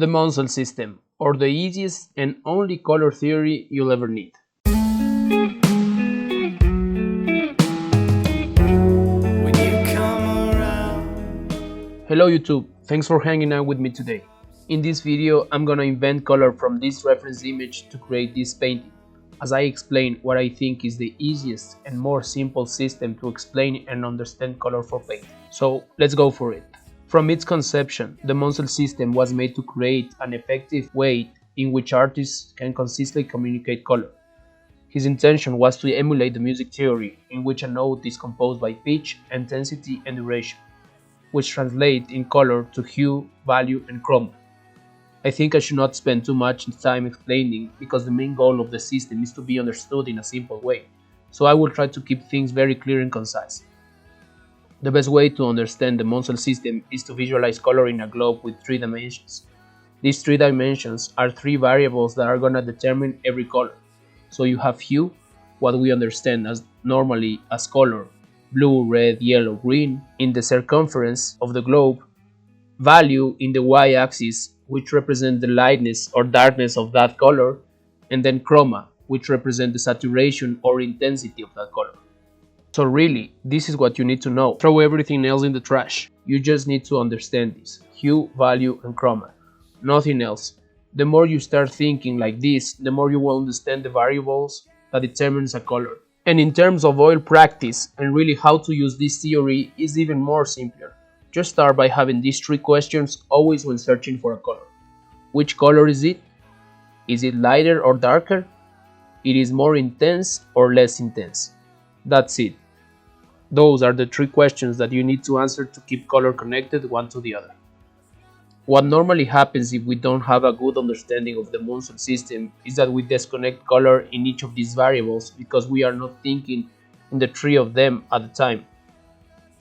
The Munsell System, or the easiest and only color theory you'll ever need. Hello YouTube, thanks for hanging out with me today. In this video, I'm gonna invent color from this reference image to create this painting, as I explain what I think is the easiest and more simple system to explain and understand color for paint. So let's go for it. From its conception, the Munsell system was made to create an effective way in which artists can consistently communicate color. His intention was to emulate the music theory, in which a note is composed by pitch, intensity, and duration, which translate in color to hue, value, and chroma. I think I should not spend too much time explaining, because the main goal of the system is to be understood in a simple way, so I will try to keep things very clear and concise. The best way to understand the Munsell system is to visualize color in a globe with 3 dimensions. These 3 dimensions are 3 variables that are going to determine every color. So you have hue, what we understand as normally as color, blue, red, yellow, green, in the circumference of the globe, value in the y-axis, which represent the lightness or darkness of that color, and then chroma, which represent the saturation or intensity of that color. So really, this is what you need to know. Throw everything else in the trash. You just need to understand this: hue, value, and chroma. Nothing else. The more you start thinking like this, the more you will understand the variables that determines a color. And in terms of oil practice and really how to use this theory is even more simpler. Just start by having these 3 questions always when searching for a color. Which color is it? Is it lighter or darker? It is more intense or less intense? That's it. Those are the 3 questions that you need to answer to keep color connected one to the other. What normally happens if we don't have a good understanding of the Munsell system is that we disconnect color in each of these variables because we are not thinking in the 3 of them at the time,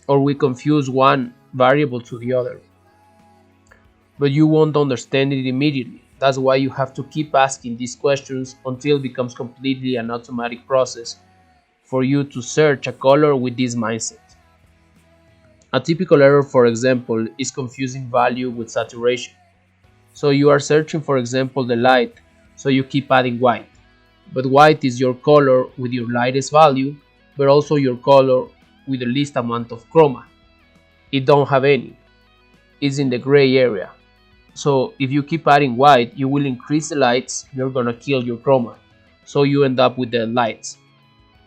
or we confuse one variable to the other. But you won't understand it immediately. That's why you have to keep asking these questions until it becomes completely an automatic process for you to search a color with this mindset. A typical error, for example, is confusing value with saturation. So you are searching, for example, the light, so you keep adding white. But white is your color with your lightest value, but also your color with the least amount of chroma. It don't have any. It's in the gray area. So if you keep adding white, you will increase the lights, you're gonna kill your chroma. So you end up with the lights.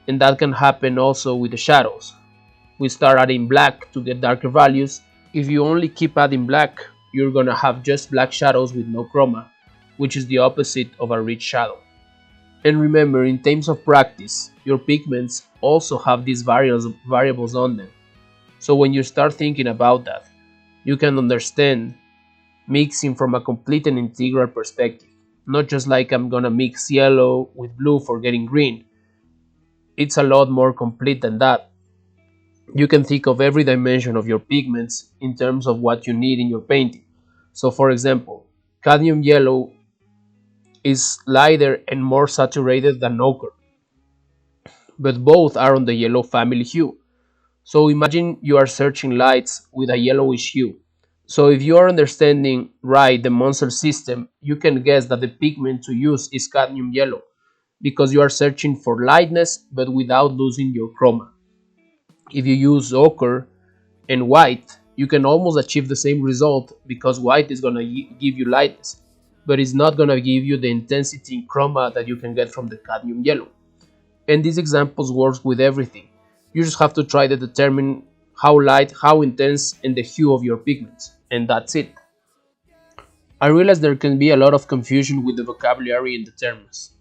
And that can happen also with the shadows. We start adding black to get darker values. If you only keep adding black, you're gonna have just black shadows with no chroma, which is the opposite of a rich shadow. And remember, in terms of practice, your pigments also have these variables on them. So when you start thinking about that, you can understand mixing from a complete and integral perspective. Not just like I'm gonna mix yellow with blue for getting green. It's a lot more complete than that. You can think of every dimension of your pigments in terms of what you need in your painting. So for example, cadmium yellow is lighter and more saturated than ochre, but both are on the yellow family hue. So imagine you are searching lights with a yellowish hue. So if you are understanding right the Munsell system, you can guess that the pigment to use is cadmium yellow, because you are searching for lightness but without losing your chroma. If you use ochre and white, you can almost achieve the same result, because white is going to give you lightness, but it's not going to give you the intensity in chroma that you can get from the cadmium yellow. And these examples work with everything. You just have to try to determine how light, how intense, and the hue of your pigments, and that's it. I realize there can be a lot of confusion with the vocabulary and the terms.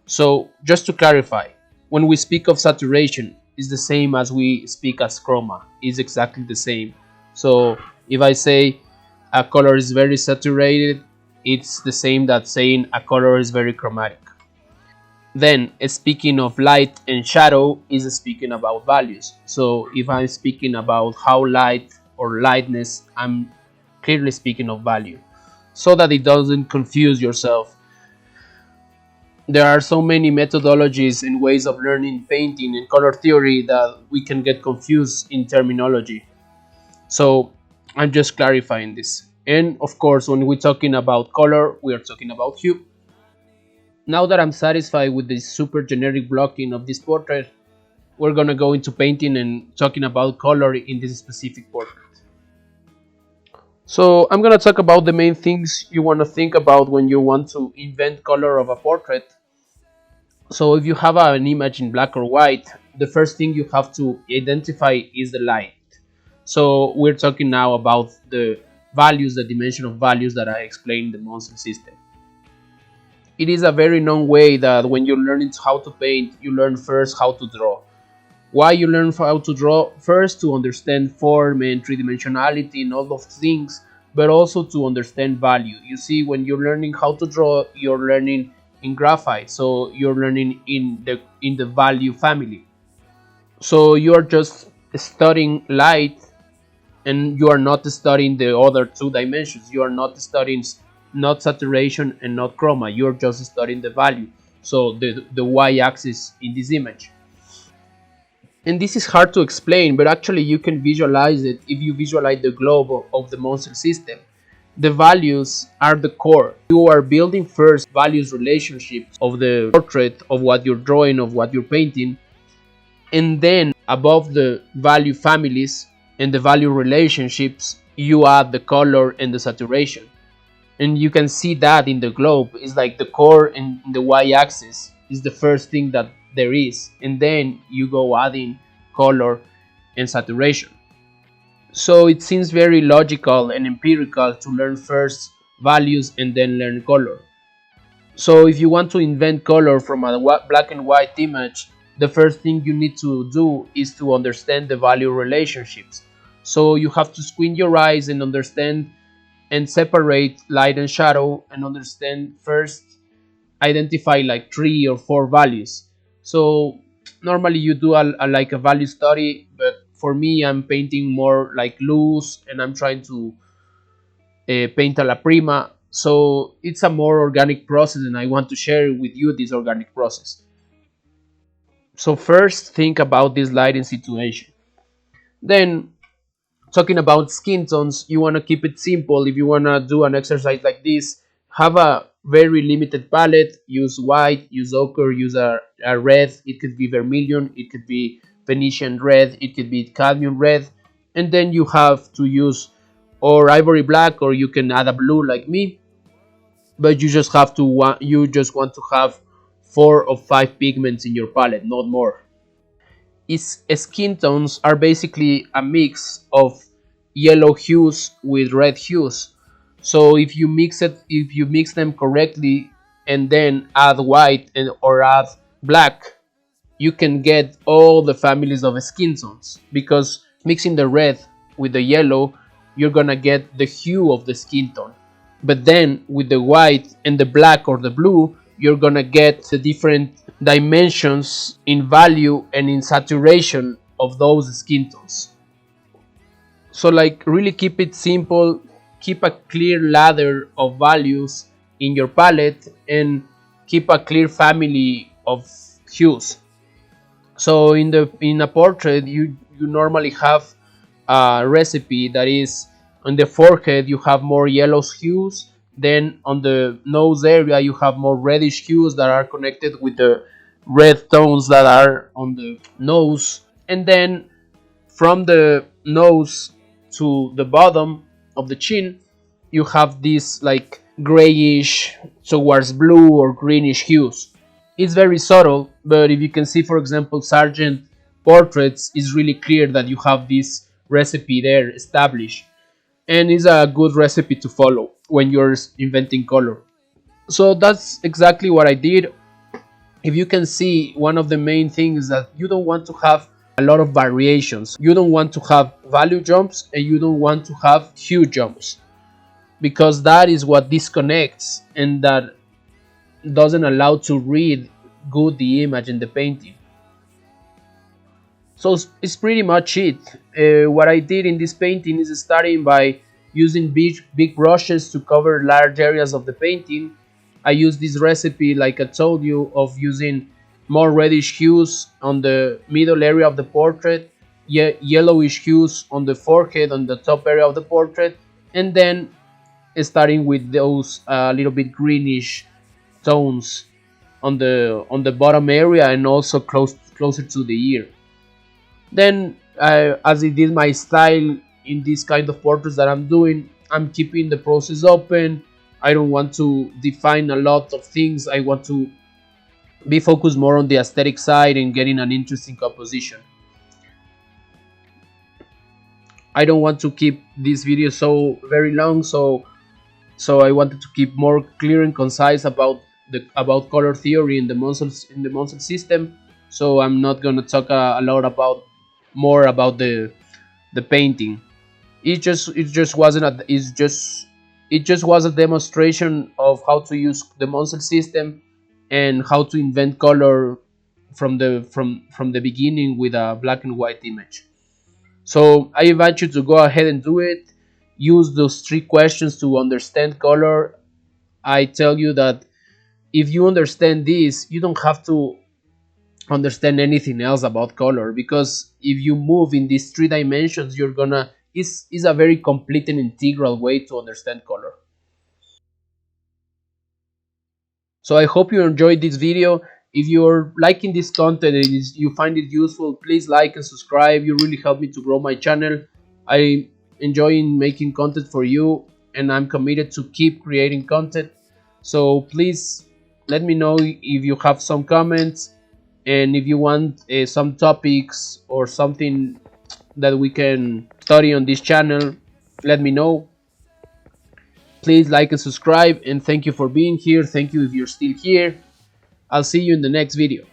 So, just to clarify, when we speak of saturation, it's the same as we speak as chroma. It's exactly the same. So, if I say a color is very saturated, it's the same that saying a color is very chromatic. Then, speaking of light and shadow is speaking about values. So, if I'm speaking about how light or lightness, I'm clearly speaking of value, so that it doesn't confuse yourself. There are so many methodologies and ways of learning painting and color theory that we can get confused in terminology. So I'm just clarifying this. And of course, when we're talking about color, we are talking about hue. Now that I'm satisfied with the super generic blocking of this portrait, we're gonna go into painting and talking about color in this specific portrait. So I'm gonna talk about the main things you want to think about when you want to invent color of a portrait. So if you have an image in black or white, the first thing you have to identify is the light. So we're talking now about the values, the dimension of values that I explained in the Munsell system. It is a very known way that when you're learning how to paint, you learn first how to draw. Why you learn how to draw? First, to understand form and three-dimensionality and all those things, but also to understand value. You see, when you're learning how to draw, you're learning in graphite, so you're learning in the value family. So you're just studying light, and you are not studying the other two dimensions. You are not studying not saturation and not chroma. You're just studying the value. So the y-axis in this image. And this is hard to explain, but actually you can visualize it if you visualize the globe of the Munsell system. The values are the core. You are building first values relationships of the portrait, of what you're drawing, of what you're painting, and then above the value families and the value relationships, you add the color and the saturation. And you can see that in the globe. It's like the core and the y-axis is the first thing that there is, and then you go adding color and saturation. So it seems very logical and empirical to learn first values and then learn color. So if you want to invent color from a black and white image, the first thing you need to do is to understand the value relationships. So you have to squint your eyes and understand and separate light and shadow, and understand first, identify like 3 or 4 values. So normally you do like a value study, but for me I'm painting more like loose, and I'm trying to paint a la prima. So it's a more organic process, and I want to share with you this organic process. So first think about this lighting situation. Then, talking about skin tones, you want to keep it simple. If you want to do an exercise like this, have a very limited palette. Use white, use ochre, use a red. It could be vermilion, it could be Venetian red, it could be cadmium red. And then you have to use or ivory black, or you can add a blue like me. But you just want to have 4 or 5 pigments in your palette, not more. Skin tones are basically a mix of yellow hues with red hues. So if you mix them correctly and then add white or add black, you can get all the families of skin tones, because mixing the red with the yellow, you're gonna get the hue of the skin tone. But then with the white and the black or the blue, you're gonna get the different dimensions in value and in saturation of those skin tones. So like, really keep it simple, keep a clear ladder of values in your palette, and keep a clear family of hues. So in a portrait, you normally have a recipe that is, on the forehead you have more yellow hues, then on the nose area you have more reddish hues that are connected with the red tones that are on the nose, and then from the nose to the bottom of the chin you have this like grayish towards blue or greenish hues. It's very subtle, but if you can see, for example, Sargent portraits, it's really clear that you have this recipe there established, and it's a good recipe to follow when you're inventing color. So that's exactly what I did. If you can see, one of the main things is that you don't want to have a lot of variations. You don't want to have value jumps, and you don't want to have hue jumps, because that is what disconnects and that doesn't allow to read good the image in the painting. So it's pretty much it. What I did in this painting is starting by using big brushes to cover large areas of the painting. I used this recipe, like I told you, of using more reddish hues on the middle area of the portrait, yellowish hues on the forehead, on the top area of the portrait, and then starting with those little bit greenish tones on the bottom area and also closer to the ear. Then, as it is my style in this kind of portraits that I'm doing, I'm keeping the process open. I don't want to define a lot of things. I want to be focused more on the aesthetic side and getting an interesting composition. I don't want to keep this video so very long, so I wanted to keep more clear and concise about color theory in the Munsell system. So I'm not gonna talk a lot about more about the painting. It just wasn't a, it just was a demonstration of how to use the Munsell system and how to invent color from the beginning with a black and white image. So I invite you to go ahead and do it. Use those three questions to understand color. I tell you that if you understand this, you don't have to understand anything else about color, because if you move in these three dimensions, you're gonna is a very complete and integral way to understand color. So I hope you enjoyed this video. If you're liking this content and you find it useful, please like and subscribe. You really help me to grow my channel. I enjoy making content for you, and I'm committed to keep creating content. So please let me know if you have some comments, and if you want some topics or something that we can study on this channel, let me know. Please like and subscribe, and thank you for being here. Thank you if you're still here. I'll see you in the next video.